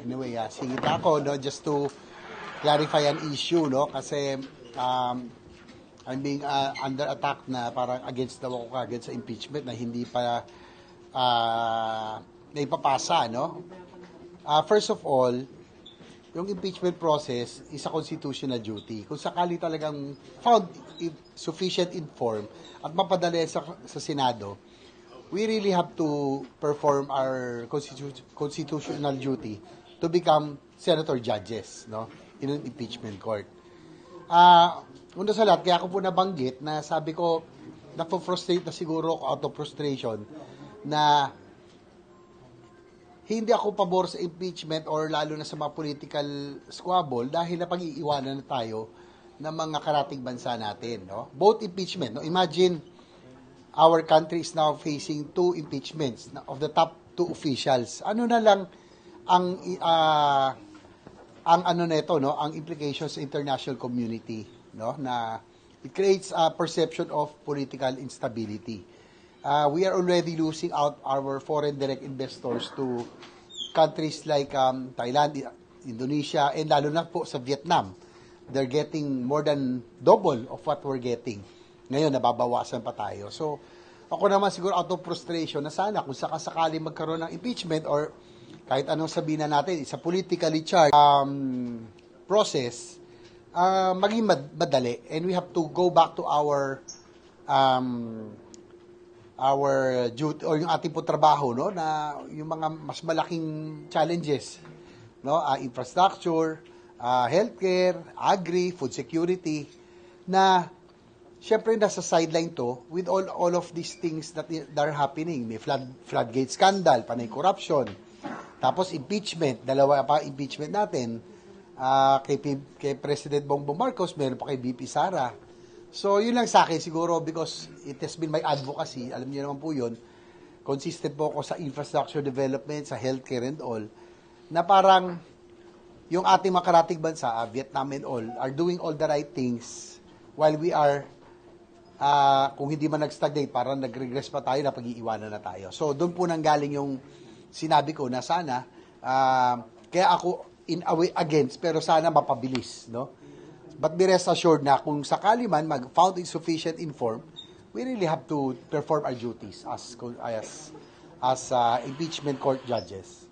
Anyway, singit ako, no, just to clarify an issue, no, kasi I'm being under attack na parang against daw ako kagad sa impeachment na hindi pa naipapasa, no. First of all, yung impeachment process is a constitutional duty. Kung sakali talagang found sufficient informed at mapadali sa Senado, we really have to perform our constitutional duty to become senator judges, no, in an impeachment court. Una sa lahat, kaya ako po nabanggit na sabi ko, na-frustrate na siguro ako out of frustration na hindi ako pabor sa impeachment or lalo na sa mga political squabble dahil napag-iiwanan na tayo ng mga karating bansa natin, no? Both impeachment, no? Imagine our country is now facing 2 impeachments of the top 2 officials. Ano na lang ang ano nito, no? Ang implications sa international community, no? Na it creates a perception of political instability. We are already losing out our foreign direct investors to countries like Thailand, Indonesia, and lalo na po sa Vietnam. They're getting more than double of what we're getting. Ngayon, nababawasan pa tayo. So, ako naman siguro out of frustration na sana kung sakasakali magkaroon ng impeachment or kahit anong sabihin na natin, it's a politically charged process, maging madali. And we have to go back to our duty or yung ating po trabaho, no, na yung mga mas malaking challenges, no, infrastructure, healthcare, agri, food security, na syempre nasa sideline to with all of these things that are happening. May floodgate scandal, panay corruption, tapos impeachment, dalawa pa impeachment natin, kay President Bongbong Marcos, meron pa kay BP Sara. So, yun lang sa akin siguro because it has been my advocacy. Alam niyo naman po yun. Consistent po ako sa infrastructure development, sa healthcare and all, na parang yung ating mga karating bansa, Vietnam and all, are doing all the right things while we are, kung hindi man nag-stagnate, parang nag-regress pa tayo na pag-iiwanan na tayo. So, doon po nanggaling yung sinabi ko na sana, kaya ako in a way against, pero sana mapabilis, no? But be rest assured na kung sakali man found insufficient informed, we really have to perform our duties as impeachment court judges.